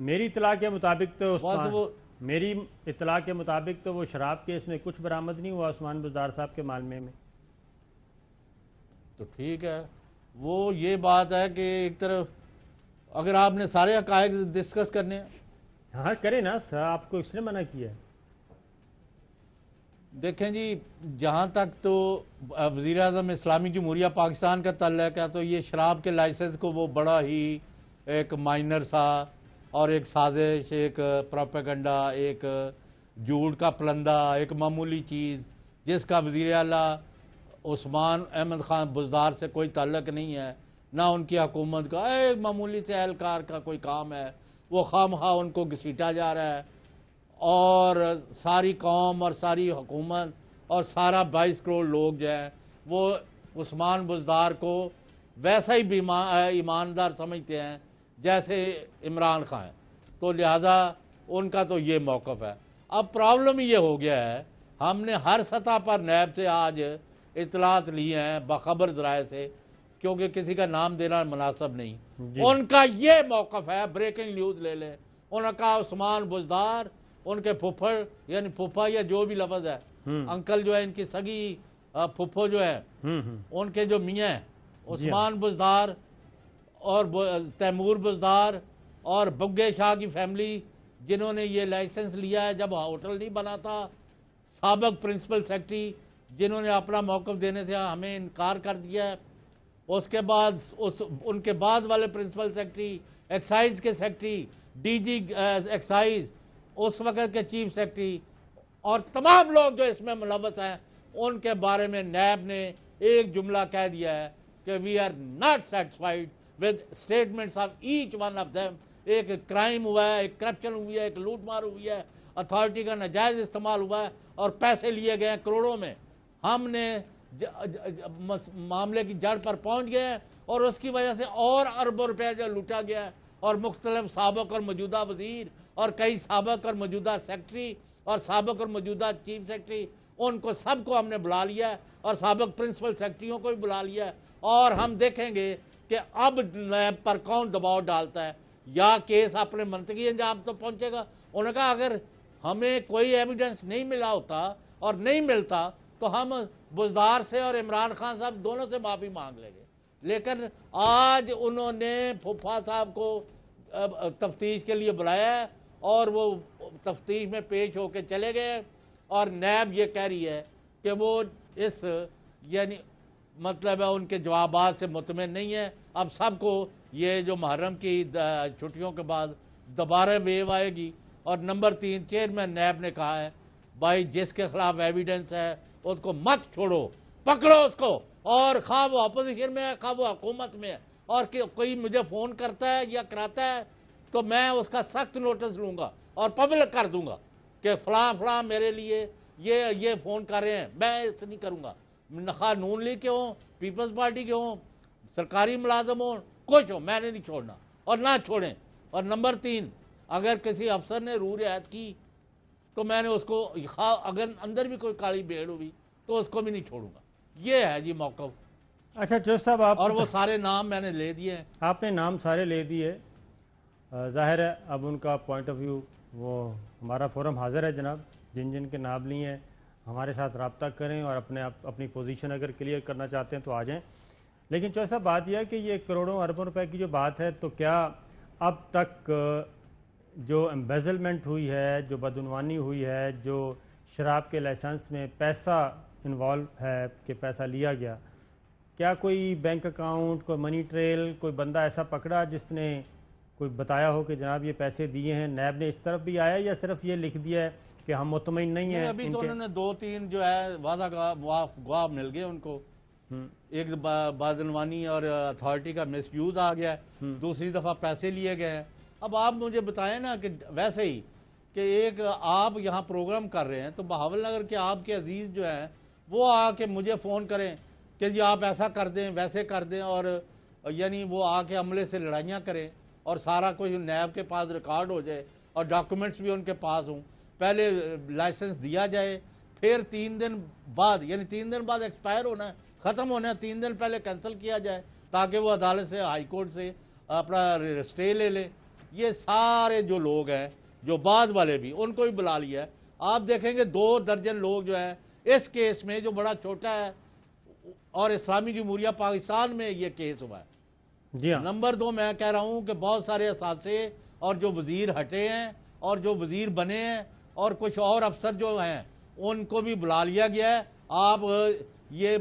मेरी इतला के मुताबिक तो बस वो मेरी इतला के मुताबिक तो वो शराब केस में कुछ बरामद नहीं हुआ उस्मान बुज़दार साहब के मालमे में। तो ठीक है, वो ये बात है कि एक तरफ अगर आपने सारे हक़ाइक़ डिस्कस करने हैं, हाँ करें ना सर, आपको इसने मना किया है। देखें जी, जहाँ तक तो वज़ीर-ए-आज़म इस्लामी जमहूरिया पाकिस्तान का तल्लुक़ है, तो ये शराब के लाइसेंस को वो बड़ा ही एक माइनर सा और एक साजिश, एक प्रोपेगेंडा, एक झूठ का पलंदा, एक मामूली चीज़ जिसका वज़ीर आला उस्मान अहमद ख़ान बुज़दार से कोई ताल्लुक़ नहीं है, ना उनकी हुकूमत का, एक मामूली से एहलकार का कोई काम है, वो खामखा उनको घसीटा जा रहा है। और सारी कौम और सारी हुकूमत और सारा 22 करोड़ लोग जो हैं वो उस्मान बुज़दार को वैसा ही ईमानदार समझते हैं जैसे इमरान खान है, तो लिहाजा उनका तो ये मौक़िफ़ है। अब प्रॉब्लम ये हो गया है, हमने हर सतह पर नैब से आज इतलात ली हैं बाखबर ज़राए से, क्योंकि किसी का नाम देना मुनासिब नहीं। उनका ये मौक़िफ़ है, ब्रेकिंग न्यूज़ ले लें, उनका उस्मान बुज़दार, उनके फुफड़ यानी फूफा या जो भी लफ्ज़ है, अंकल जो है इनकी सगी फुफ्फो जो है, उनके जो मियाँ हैं उस्मान बुज़दार और तैमूर बुज़दार और बुग्गे शाह की फैमिली, जिन्होंने ये लाइसेंस लिया है जब होटल नहीं बना था, साबिक़ प्रिंसिपल सेक्रेटरी जिन्होंने अपना मौक़िफ़ देने से हमें इनकार कर दिया है, उसके बाद उनके बाद वाले प्रिंसिपल सेक्रेटरी, एक्साइज़ के सेक्रेटरी, डीजी एक्साइज़, उस वक़्त के चीफ सेक्रेटरी और तमाम लोग जो इसमें मुलव्वस हैं, उनके बारे में नैब ने एक जुमला कह दिया है कि we are not satisfied with statements of each one of them. एक क्राइम हुआ है, एक करप्शन हुई है, एक लूटमार हुई है, अथॉरिटी का नाजायज़ इस्तेमाल हुआ है और पैसे लिए गए हैं करोड़ों में। हमने मामले की जड़ पर पहुंच गए हैं और उसकी वजह से और अरबों रुपया जो लूटा गया है और मुख्तलिफ साबिक़ और मौजूदा वज़ीर और कई साबिक़ और मौजूदा सेक्रेटरी और साबिक़ और मौजूदा चीफ सेक्रेटरी, उनको सबको हमने बुला लिया है और साबिक़ प्रिंसिपल सेक्रेटरियों को भी बुला लिया है। और हम देखेंगे कि अब नैब पर कौन दबाव डालता है, या केस अपने मंतकी अंजाम तो पहुँचेगा। उन्होंने कहा अगर हमें कोई एविडेंस नहीं मिला होता और नहीं मिलता तो हम बुज़दार से और इमरान खान साहब दोनों से माफ़ी मांग लेंगे, लेकिन आज उन्होंने फुफा साहब को तफ्तीश के लिए बुलाया है और वो तफ्तीश में पेश होकर चले गए और नैब ये कह रही है कि वो इस यानी मतलब है उनके जवाबात से मुतमिन नहीं है। अब सबको ये जो मुहर्रम की छुट्टियों के बाद दोबारा वेव आएगी। और नंबर 3, चेयरमैन नैब ने कहा है भाई जिसके खिलाफ एविडेंस है उसको मत छोड़ो, पकड़ो उसको, और खा वो अपोजिशन में है खा वो हुकूमत में है, और कोई मुझे फ़ोन करता है या कराता है तो मैं उसका सख्त नोटिस लूँगा और पब्लिक कर दूँगा कि फ़लाँ फ़लाँ मेरे लिए ये फ़ोन कर रहे हैं। मैं ऐसे नहीं करूँगा, खा नून लीग के हों, पीपल्स पार्टी के हों, सरकारी मुलाजम हों, कुछ हो, मैंने नहीं छोड़ना और ना छोड़ें। और नंबर 3, अगर किसी अफसर ने रू रियायत की तो मैंने उसको अगर अंदर भी कोई काली भेड़ हुई तो उसको भी नहीं छोड़ूंगा। ये है जी मौक़िफ़। अच्छा जोश साहब, आप और वो सारे नाम मैंने ले दिए हैं। आपने नाम सारे ले दिए, ज़ाहिर है अब उनका पॉइंट ऑफ व्यू, वो हमारा फोरम हाज़िर है जनाब, जिन जिन के नाम लिए हैं हमारे साथ रब्ता करें और अपनी पोजीशन अगर क्लियर करना चाहते हैं तो आ जाएं। लेकिन चौसा बात यह है कि ये करोड़ों अरबों रुपए की जो बात है, तो क्या अब तक जो एम्बेजलमेंट हुई है, जो बदउनवानी हुई है, जो शराब के लाइसेंस में पैसा इन्वॉल्व है कि पैसा लिया गया, क्या कोई बैंक अकाउंट, कोई मनी ट्रेल, कोई बंदा ऐसा पकड़ा जिसने कोई बताया हो कि जनाब ये पैसे दिए हैं? नैब ने इस तरफ भी आया या सिर्फ ये लिख दिया है कि हम मुतमईन नहीं हैं? अभी तो उन्होंने 2-3 जो है वादा गवाह मिल गए उनको। एक बदउनवानी और अथॉरिटी का मिसयूज आ गया, दूसरी दफ़ा पैसे लिए गए हैं। अब आप मुझे बताएं ना कि वैसे ही कि एक आप यहाँ प्रोग्राम कर रहे हैं तो बहावल नगर के आपके अजीज़ जो हैं वो आके मुझे फ़ोन करें कि जी आप ऐसा कर दें वैसे कर दें, और यानी वो आके अमले से लड़ाइयाँ करें और सारा कुछ नैब के पास रिकॉर्ड हो जाए और डॉक्यूमेंट्स भी उनके पास हों। पहले लाइसेंस दिया जाए, फिर 3 दिन बाद यानी 3 दिन बाद एक्सपायर होना है, ख़त्म होना है, 3 दिन पहले कैंसिल किया जाए ताकि वो अदालत से हाई कोर्ट से अपना स्टे ले लें। ये सारे जो लोग हैं, जो बाद वाले भी, उनको भी बुला लिया है। आप देखेंगे 2 दर्जन लोग जो है इस केस में, जो बड़ा छोटा है, और इस्लामी जमहूरिया पाकिस्तान में ये केस हुआ है। जी हाँ। नंबर 2, मैं कह रहा हूं कि बहुत सारे असासे और जो वजीर हटे हैं और जो वजीर बने हैं और कुछ और अफसर जो हैं, उनको भी बुला लिया गया है। आप ये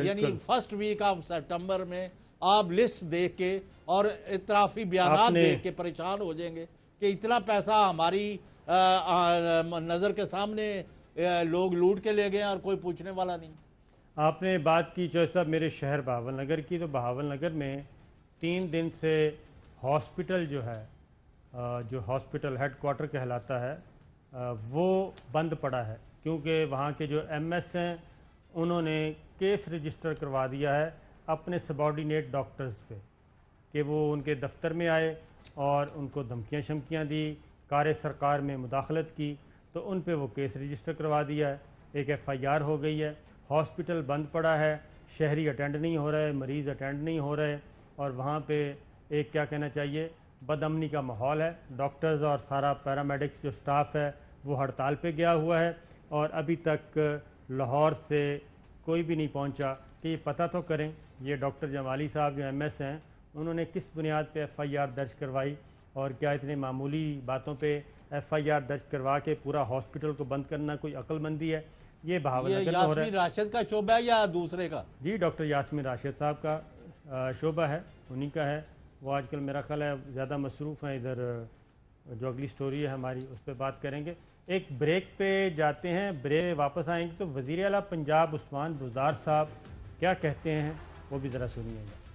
यानी फर्स्ट वीक ऑफ सितंबर में आप लिस्ट देख के और इतराफी बयान देख के परेशान हो जाएंगे कि इतना पैसा हमारी नज़र के सामने लोग लूट के ले गए और कोई पूछने वाला नहीं। आपने बात की चौधरी साहब मेरे शहर बहावल नगर की, तो बहावल नगर में 3 दिन से हॉस्पिटल जो है, जो हॉस्पिटल हेडक्वार्टर कहलाता है, वो बंद पड़ा है, क्योंकि वहाँ के जो एमएस हैं उन्होंने केस रजिस्टर करवा दिया है अपने सबॉर्डिनेट डॉक्टर्स पे कि वो उनके दफ्तर में आए और उनको धमकियाँ शमकियाँ दी, कार्य सरकार में मुदाखलत की, तो उन पे वो केस रजिस्टर करवा दिया है। एक एफआईआर हो गई है। हॉस्पिटल बंद पड़ा है, शहरी अटेंड नहीं हो रहे, मरीज़ अटेंड नहीं हो रहे, और वहाँ पे एक क्या कहना चाहिए, बदअमनी का माहौल है। डॉक्टर्स और सारा पैरामेडिक्स जो स्टाफ है वो हड़ताल पे गया हुआ है, और अभी तक लाहौर से कोई भी नहीं पहुँचा कि ये पता तो करें ये डॉक्टर जमाली साहब जो एमएस हैं उन्होंने किस बुनियाद पे एफआईआर दर्ज करवाई, और क्या इतने मामूली बातों पे एफआईआर दर्ज करवा के पूरा हॉस्पिटल को बंद करना कोई अक्लमंदी है? ये बहावल नगर में हो रहा है। राशिद का शोबा है या दूसरे का? जी, डॉक्टर यास्मीन राशिद साहब का शोबा है, उन्हीं का है। वो आजकल मेरा ख्याल है ज़्यादा मसरूफ़ हैं। इधर जो अगली स्टोरी है हमारी उस पर बात करेंगे। एक ब्रेक पे जाते हैं, ब्रेक वापस आएंगे तो वज़ीर आला पंजाब उस्मान बुज़दार साहब क्या कहते हैं वो भी ज़रा सुनिएगा।